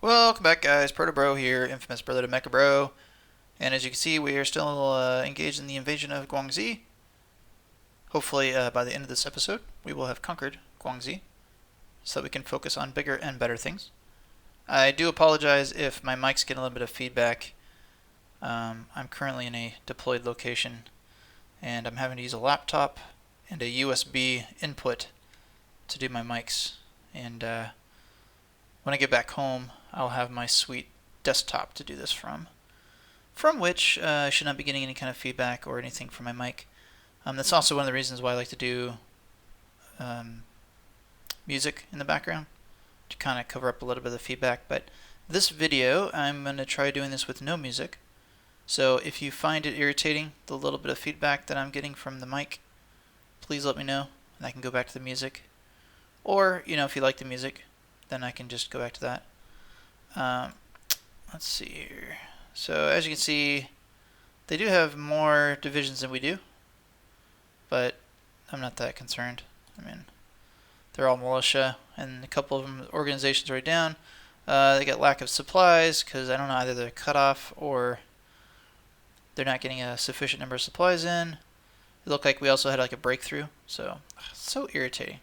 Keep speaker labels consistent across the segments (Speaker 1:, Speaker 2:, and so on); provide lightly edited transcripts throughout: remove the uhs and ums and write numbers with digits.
Speaker 1: Welcome back, guys. Protobro here, infamous brother to Mecha Bro. And as you can see, we are still engaged in the invasion of Guangxi. Hopefully, by the end of this episode, we will have conquered Guangxi, so that we can focus on bigger and better things. I do apologize if my mic's getting a little bit of feedback. I'm currently in a deployed location, and I'm having to use a laptop and a USB input to do my mics. And when I get back home, I'll have my sweet desktop to do this from which I should not be getting any kind of feedback or anything from my mic. That's also one of the reasons why I like to do music in the background, to kind of cover up a little bit of the feedback. But this video, I'm going to try doing this with no music. So if you find it irritating, the little bit of feedback that I'm getting from the mic, please let me know, and I can go back to the music. Or, if you like the music, then I can just go back to that. Let's see here. So as you can see, they do have more divisions than we do, but I'm not that concerned. I mean, they're all militia, and a couple of them organizations are down. They got lack of supplies because I don't know, either they're cut off or they're not getting a sufficient number of supplies in. It looked like we also had like a breakthrough, so irritating.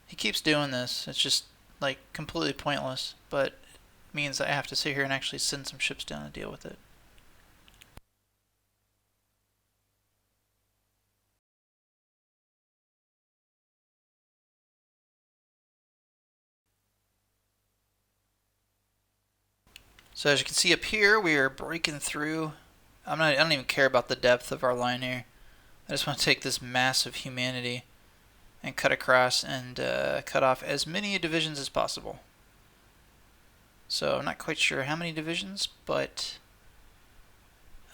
Speaker 1: He keeps doing this. It's just like completely pointless, but it means that I have to sit here and actually send some ships down to deal with it. So as you can see up here, we are breaking through. I don't even care about the depth of our line here. I just want to take this mass of humanity and cut across and cut off as many divisions as possible. So I'm not quite sure how many divisions, but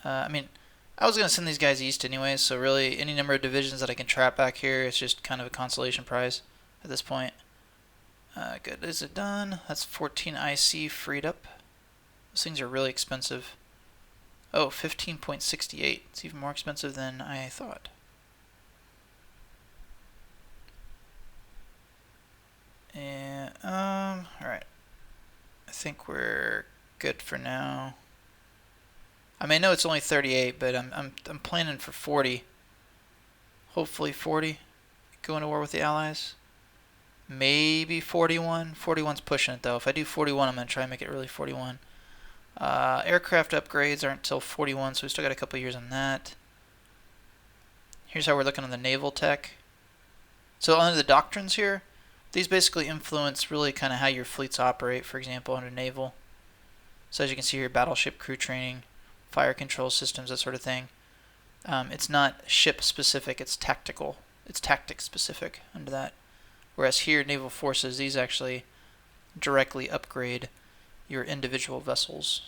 Speaker 1: I mean, I was going to send these guys east anyways, so really any number of divisions that I can trap back here is just kind of a consolation prize at this point. Good, is it done? That's 14 IC freed up. Those things are really expensive. Oh, 15.68. It's even more expensive than I thought. And, alright. I think we're good for now. I mean, I know it's only 38, but I'm planning for 40. Hopefully 40. Going to war with the Allies. Maybe 41. 41's pushing it, though. If I do 41, I'm going to try and make it really 41. Aircraft upgrades aren't until 41, so we still got a couple years on that. Here's how we're looking on the naval tech. So under the doctrines here, these basically influence really kind of how your fleets operate, for example, under naval. So as you can see here, battleship crew training, fire control systems, that sort of thing. It's not ship specific, it's tactical. It's tactic specific under that. Whereas here, naval forces, these actually directly upgrade your individual vessels.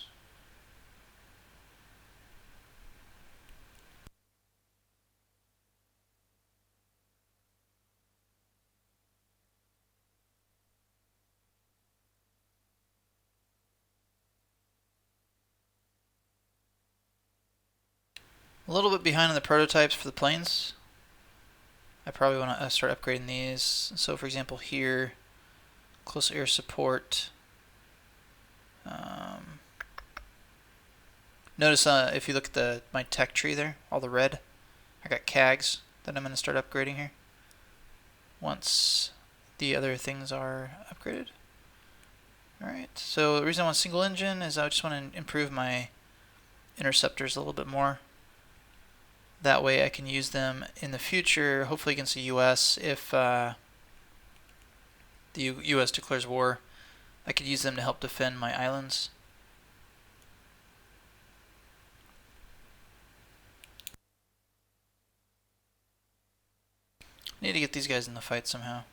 Speaker 1: A little bit behind on the prototypes for the planes. I probably want to start upgrading these. So for example here, close air support. Notice if you look at my tech tree there, all the red, I got CAGs that I'm going to start upgrading here once the other things are upgraded. Alright, so the reason I want single engine is I just want to improve my interceptors a little bit more. That way I can use them in the future, hopefully against the US. If the US declares war, I could use them to help defend my islands. I need to get these guys in the fight somehow.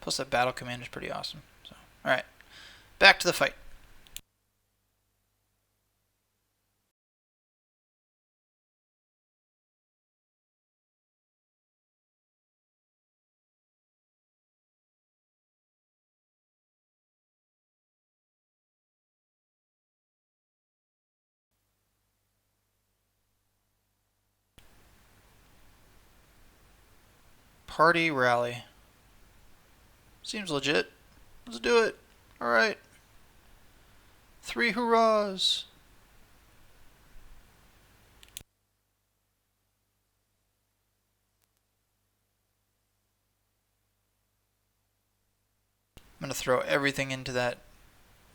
Speaker 1: Plus that battle command is pretty awesome. So, alright, back to the fight. Party rally. Seems legit. Let's do it. Alright. 3 hurrahs! I'm gonna throw everything into that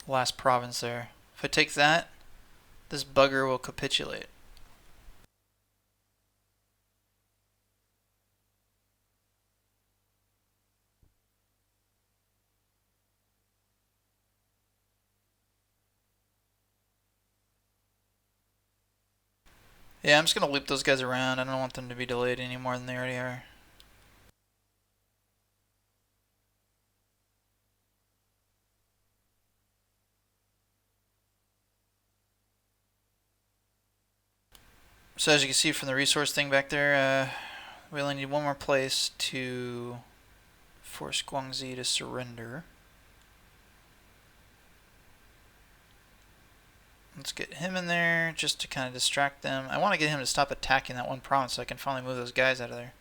Speaker 1: last province there. If I take that, this bugger will capitulate. Yeah, I'm just gonna loop those guys around. I don't want them to be delayed any more than they already are. So as you can see from the resource thing back there, we only need one more place to force Guangxi to surrender. Let's get him in there just to kind of distract them. I want to get him to stop attacking that one province so I can finally move those guys out of there.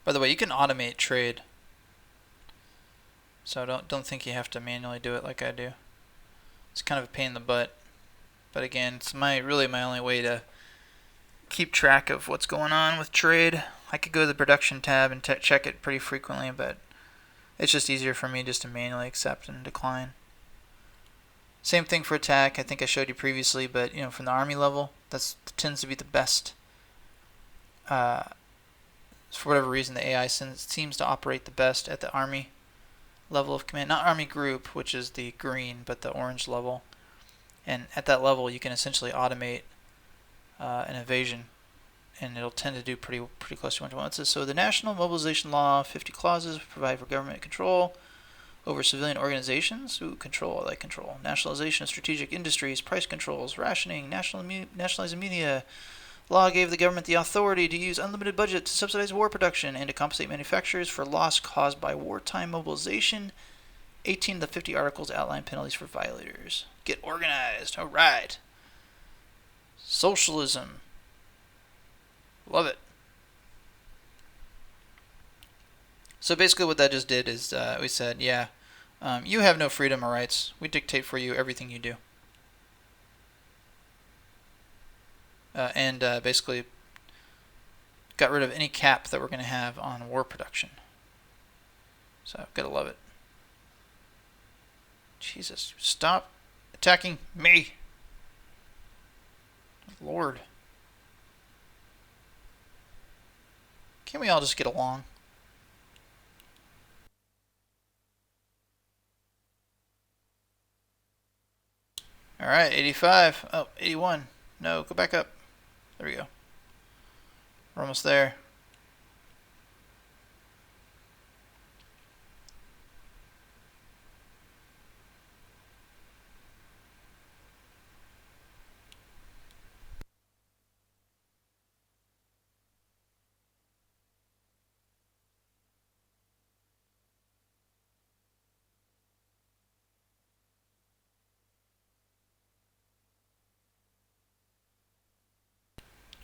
Speaker 1: By the way, you can automate trade, so don't think you have to manually do it like I do. It's kind of a pain in the butt, but again, it's really my only way to keep track of what's going on with trade. I could go to the production tab and check it pretty frequently, but it's just easier for me just to manually accept and decline. Same thing for attack. I think I showed you previously, but from the army level, that tends to be the best. For whatever reason, the AI seems to operate the best at the army level of command. Not army group, which is the green, but the orange level. And at that level, you can essentially automate an invasion, and it'll tend to do pretty close to what it wants. So the National Mobilization Law, 50 clauses, provide for government control over civilian organizations. Ooh, control, I like control. Nationalization of strategic industries, price controls, rationing, nationalizing media. Law gave the government the authority to use unlimited budget to subsidize war production and to compensate manufacturers for loss caused by wartime mobilization. 18 of the 50 articles outline penalties for violators. Get organized. All right. Socialism. Love it. So basically what that just did is we said, yeah, you have no freedom or rights. We dictate for you everything you do. And basically got rid of any cap that we're going to have on war production. So, gotta love it. Jesus, stop attacking me. Lord. Can't we all just get along? Alright, 85. Oh, 81. No, go back up. There we go. We're almost there.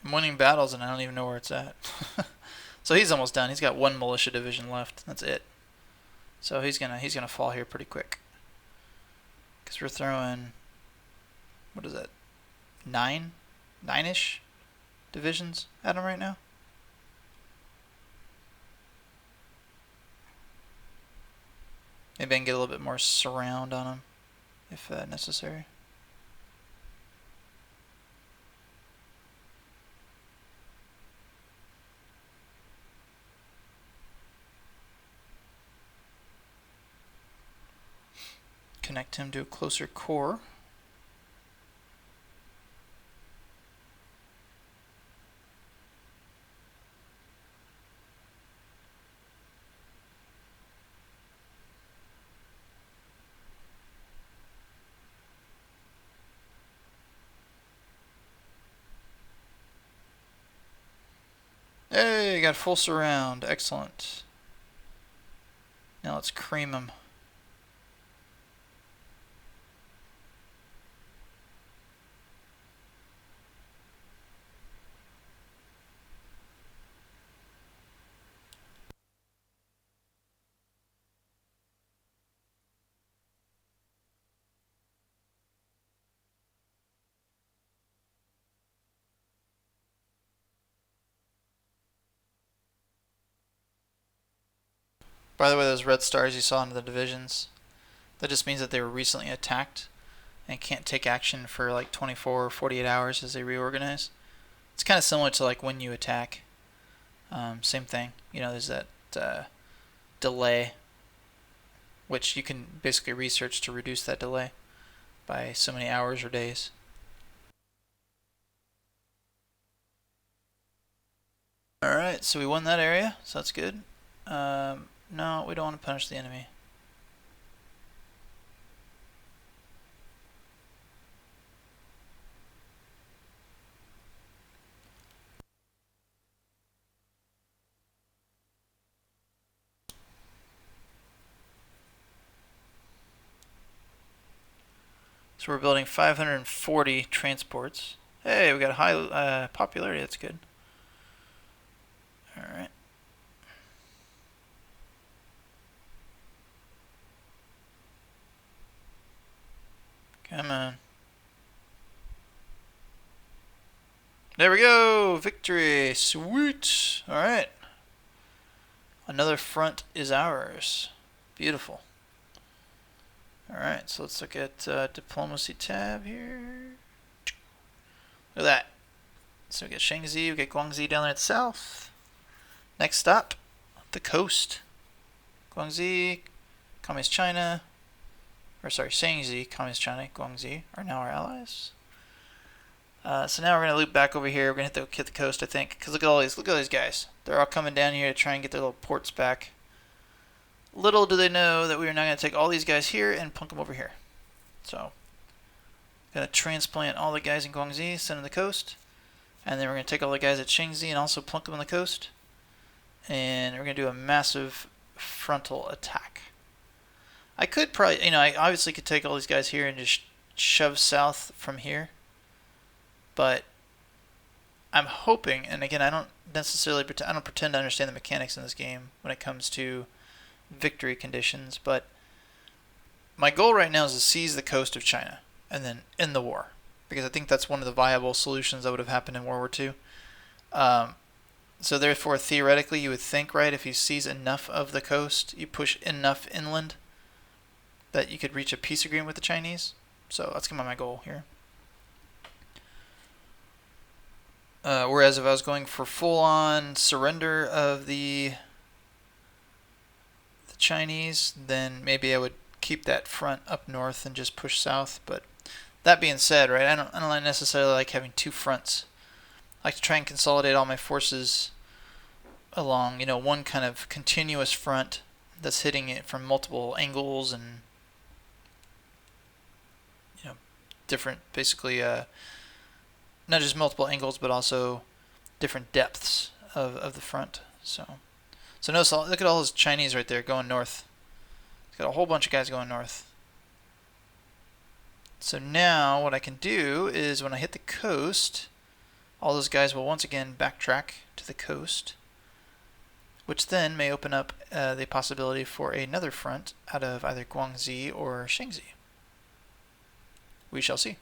Speaker 1: I'm winning battles and I don't even know where it's at. So he's almost done. He's got one militia division left. That's it. So he's gonna fall here pretty quick. Cause we're throwing, what is that? 9-ish divisions at him right now. Maybe I can get a little bit more surround on him if necessary. Connect him to a closer core. Hey, got full surround. Excellent. Now let's cream them. By the way, those red stars you saw in the divisions, that just means that they were recently attacked and can't take action for like 24 or 48 hours as they reorganize. It's kind of similar to like when you attack. Same thing. You know, there's that delay, which you can basically research to reduce that delay by so many hours or days. Alright, so we won that area, so that's good. No, we don't want to punish the enemy. So we're building 540 transports. Hey, we got high popularity, that's good. Alright. Come on. There we go! Victory! Sweet! Alright. Another front is ours. Beautiful. Alright, so let's look at diplomacy tab here. Look at that. So we got Shaanxi, we got Guangxi down there at the south. Next stop, the coast. Guangxi, Communist China, or sorry, Shaanxi, Communist China, Guangxi are now our allies. So now we're gonna loop back over here. We're gonna hit the coast, I think, because look at all these guys. They're all coming down here to try and get their little ports back. Little do they know that we are now gonna take all these guys here and plunk them over here. So, gonna transplant all the guys in Guangxi, send them to the coast, and then we're gonna take all the guys at Shaanxi and also plunk them on the coast. And we're gonna do a massive frontal attack. I could probably, I obviously could take all these guys here and just shove south from here. But I'm hoping, and again, I don't pretend to understand the mechanics in this game when it comes to victory conditions, but my goal right now is to seize the coast of China and then end the war, because I think that's one of the viable solutions that would have happened in World War II. So therefore, theoretically, you would think, right, if you seize enough of the coast, you push enough inland, that you could reach a peace agreement with the Chinese. So that's kind of my goal here. Whereas if I was going for full-on surrender of the Chinese, then maybe I would keep that front up north and just push south. But that being said, right, I don't necessarily like having two fronts. I like to try and consolidate all my forces along, one kind of continuous front that's hitting it from multiple angles and different, basically, not just multiple angles, but also different depths of the front. So notice, look at all those Chinese right there going north. It's got a whole bunch of guys going north. So now what I can do is when I hit the coast, all those guys will once again backtrack to the coast, which then may open up the possibility for another front out of either Guangxi or Shaanxi. We shall see.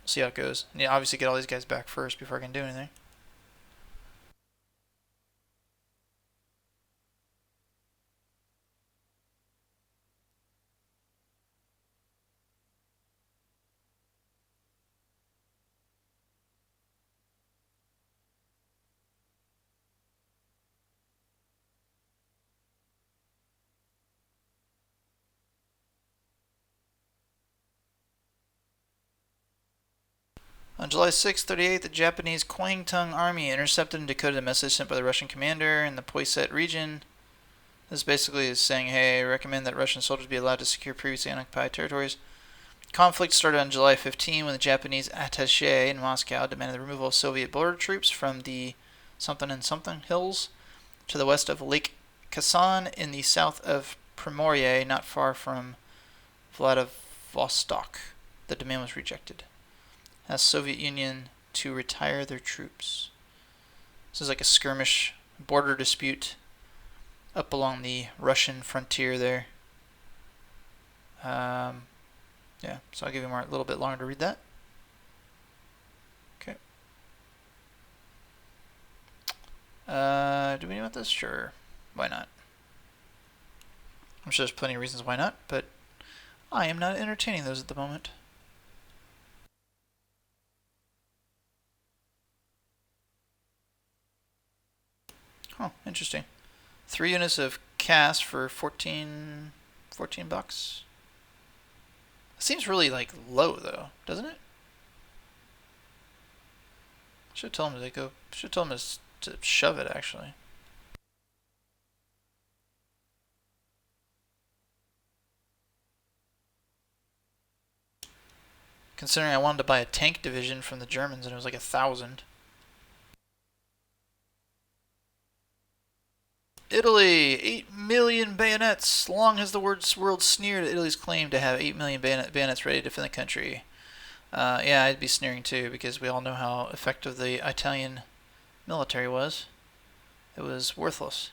Speaker 1: We'll see how it goes. And obviously get all these guys back first before I can do anything. On July 6, 38, the Japanese Kwangtung Army intercepted and decoded a message sent by the Russian commander in the Poiset region. This basically is saying, hey, I recommend that Russian soldiers be allowed to secure previously unoccupied territories. Conflict started on July 15 when the Japanese attaché in Moscow demanded the removal of Soviet border troops from the something and something hills to the west of Lake Kazan in the south of Primorye, not far from Vladivostok. The demand was rejected. Asked Soviet Union to retire their troops. This is like a skirmish border dispute up along the Russian frontier there. Yeah, so I'll give you a little bit longer to read that. Okay. Do we want this? Sure. Why not? I'm sure there's plenty of reasons why not, but I am not entertaining those at the moment. Oh, interesting. 3 units of cast for 14 bucks. Seems really like low though, doesn't it? Should tell him to go. Should tell him to shove it actually. Considering I wanted to buy a tank division from the Germans and it was like 1,000. Italy, 8 million bayonets. Long has the world sneered at Italy's claim to have 8 million bayonets ready to defend the country. Yeah, I'd be sneering too because we all know how effective the Italian military was. It was worthless.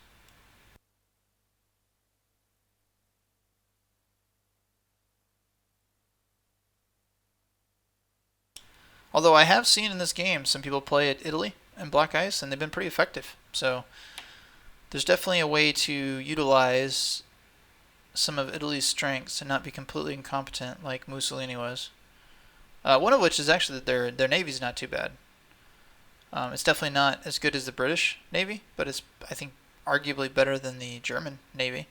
Speaker 1: Although I have seen in this game some people play at Italy and Black Ice and they've been pretty effective. So there's definitely a way to utilize some of Italy's strengths and not be completely incompetent like Mussolini was. One of which is actually that their navy's not too bad. It's definitely not as good as the British Navy, but it's, I think, arguably better than the German Navy.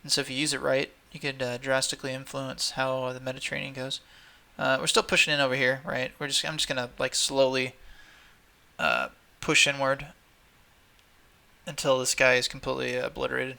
Speaker 1: And so if you use it right, you could drastically influence how the Mediterranean goes. We're still pushing in over here, right? I'm just gonna like slowly push inward until this guy is completely obliterated.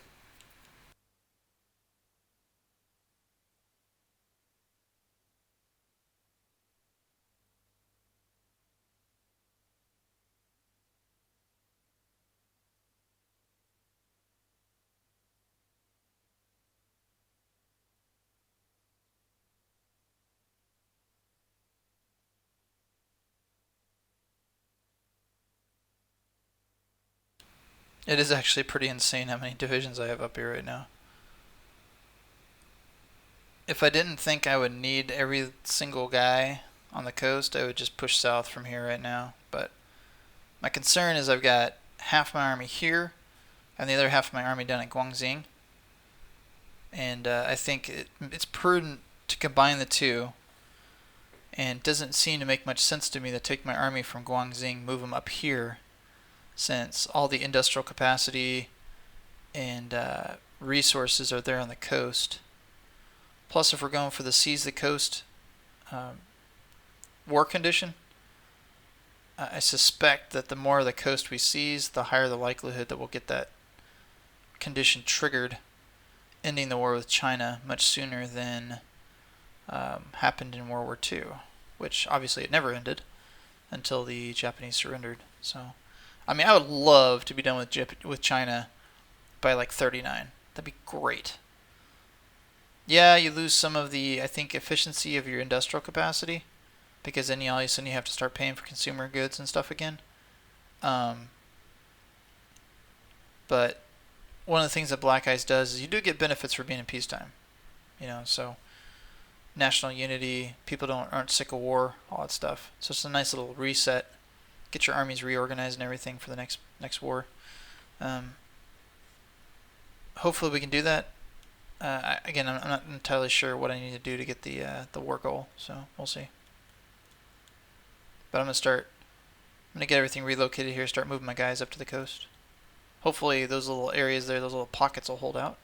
Speaker 1: It is actually pretty insane how many divisions I have up here right now. If I didn't think I would need every single guy on the coast, I would just push south from here right now. But my concern is I've got half my army here and the other half of my army down at Guangxing. And I think it's prudent to combine the two. And it doesn't seem to make much sense to me to take my army from Guangxing, move them up here, since all the industrial capacity and resources are there on the coast. Plus, if we're going for the seize the coast war condition, I suspect that the more of the coast we seize, the higher the likelihood that we'll get that condition triggered, ending the war with China much sooner than happened in World War II, which obviously it never ended until the Japanese surrendered. So, I mean, I would love to be done with China by like 39. That'd be great. Yeah, you lose some of the, I think, efficiency of your industrial capacity because then all of a sudden you have to start paying for consumer goods and stuff again. But one of the things that Black Ice does is you do get benefits for being in peacetime. So national unity, people aren't sick of war, all that stuff. So it's a nice little reset. Get your armies reorganized and everything for the next war. Hopefully we can do that. Again, I'm not entirely sure what I need to do to get the war goal, so we'll see. But I'm gonna get everything relocated here, start moving my guys up to the coast. Hopefully those little areas there, those little pockets will hold out.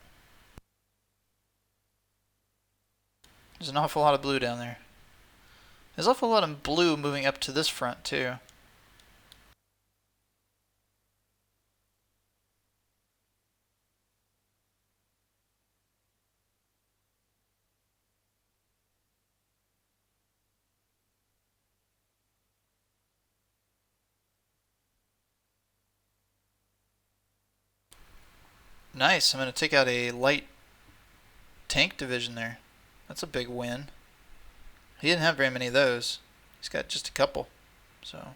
Speaker 1: There's an awful lot of blue down there. There's an awful lot of blue moving up to this front too. Nice. I'm going to take out a light tank division there. That's a big win. He didn't have very many of those. He's got just a couple. So.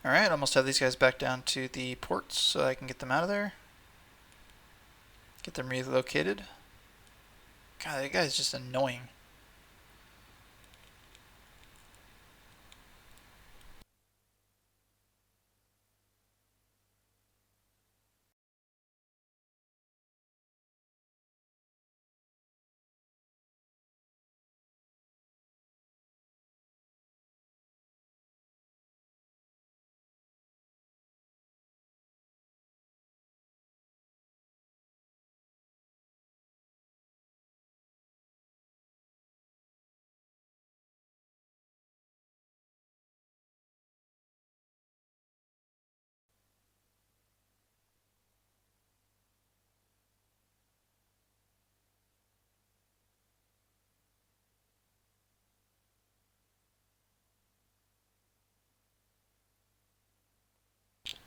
Speaker 1: Alright, almost have these guys back down to the ports so I can get them out of there. Get them relocated. God, that guy's just annoying.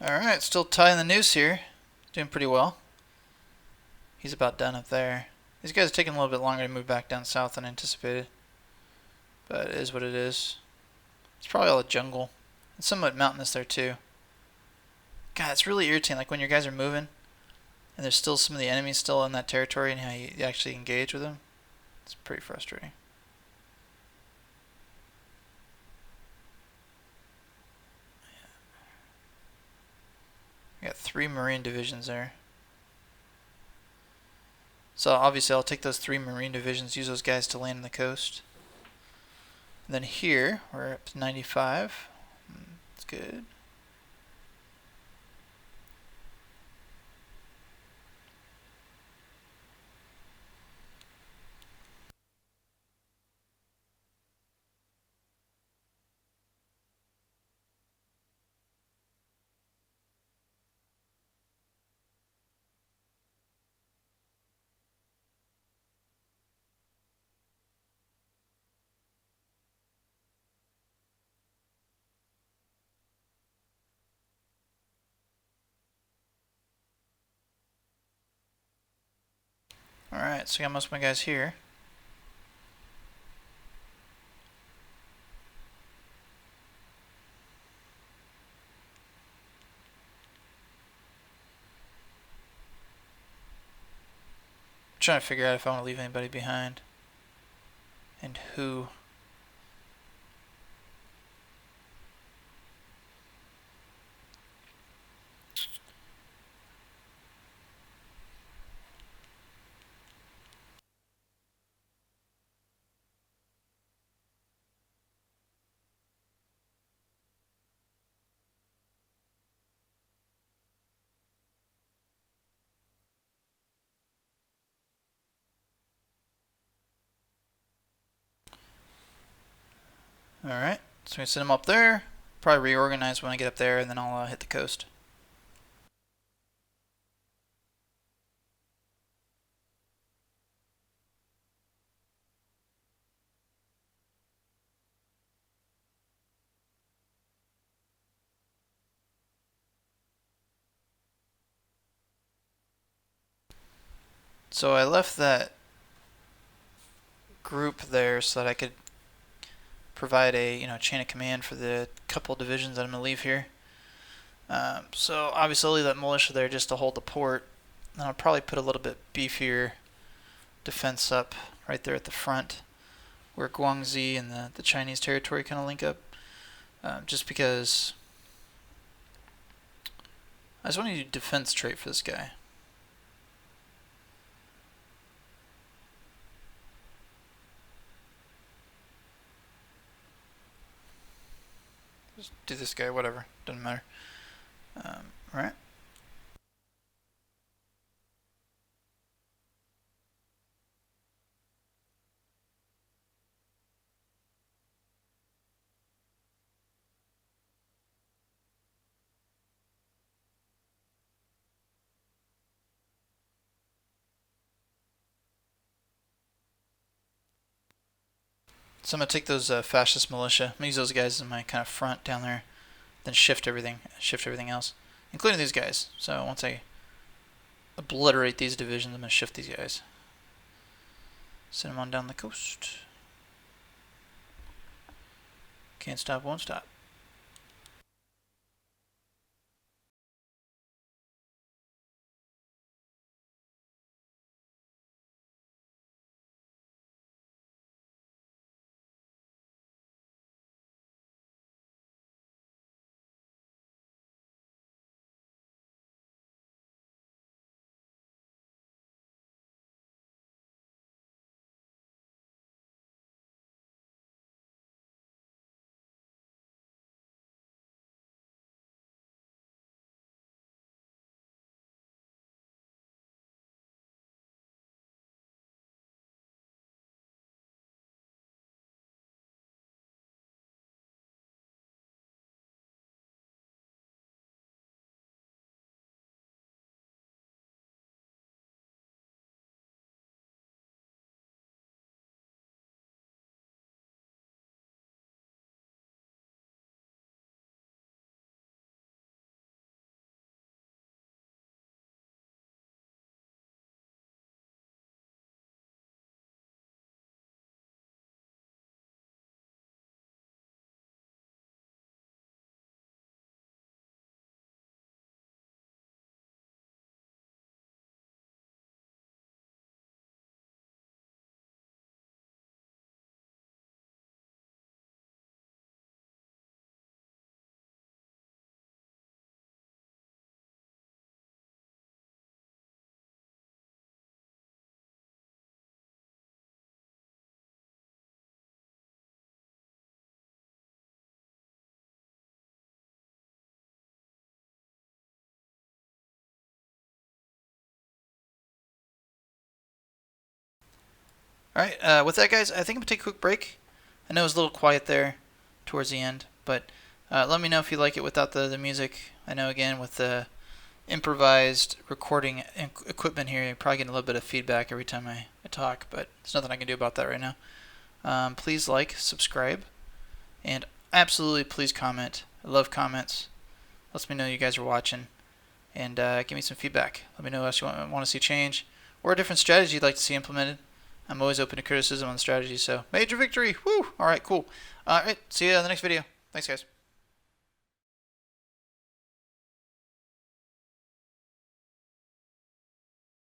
Speaker 1: Alright, still tying the noose here. Doing pretty well. He's about done up there. These guys are taking a little bit longer to move back down south than anticipated. But it is what it is. It's probably all a jungle. It's somewhat mountainous there too. God, it's really irritating, like when your guys are moving and there's still some of the enemies still in that territory and how you actually engage with them. It's pretty frustrating. We got 3 Marine divisions there. So obviously I'll take those 3 Marine divisions, use those guys to land on the coast. And then here, we're up to 95. That's good. Alright, so I got most of my guys here. I'm trying to figure out if I want to leave anybody behind. And who. Alright, so I'm going to send them up there. Probably reorganize when I get up there, and then I'll hit the coast. So I left that group there so that I could provide a chain of command for the couple divisions that I'm gonna leave here. So obviously I'll leave that militia there just to hold the port. And I'll probably put a little bit beefier defense up right there at the front. where Guangxi and the Chinese territory kind of link up. Just because I just want to do defense trait for this guy. Just do this guy, whatever. Doesn't matter. Alright. So I'm going to take those fascist militia. I'm going to use those guys in my kind of front down there. Then shift everything else. Including these guys. So once I obliterate these divisions, I'm going to shift these guys. Send them on down the coast. Can't stop, won't stop. Alright, with that, guys, I think I'm going to take a quick break. I know it was a little quiet there towards the end, but let me know if you like it without the music. I know, again, with the improvised recording equipment here, you're probably getting a little bit of feedback every time I talk, but there's nothing I can do about that right now. Please like, subscribe, and absolutely please comment. I love comments. Lets me know you guys are watching, and give me some feedback. Let me know what else you want to see change, or a different strategy you'd like to see implemented. I'm always open to criticism on the strategy, so major victory! Woo! Alright, cool. Alright, see you in the next video. Thanks, guys.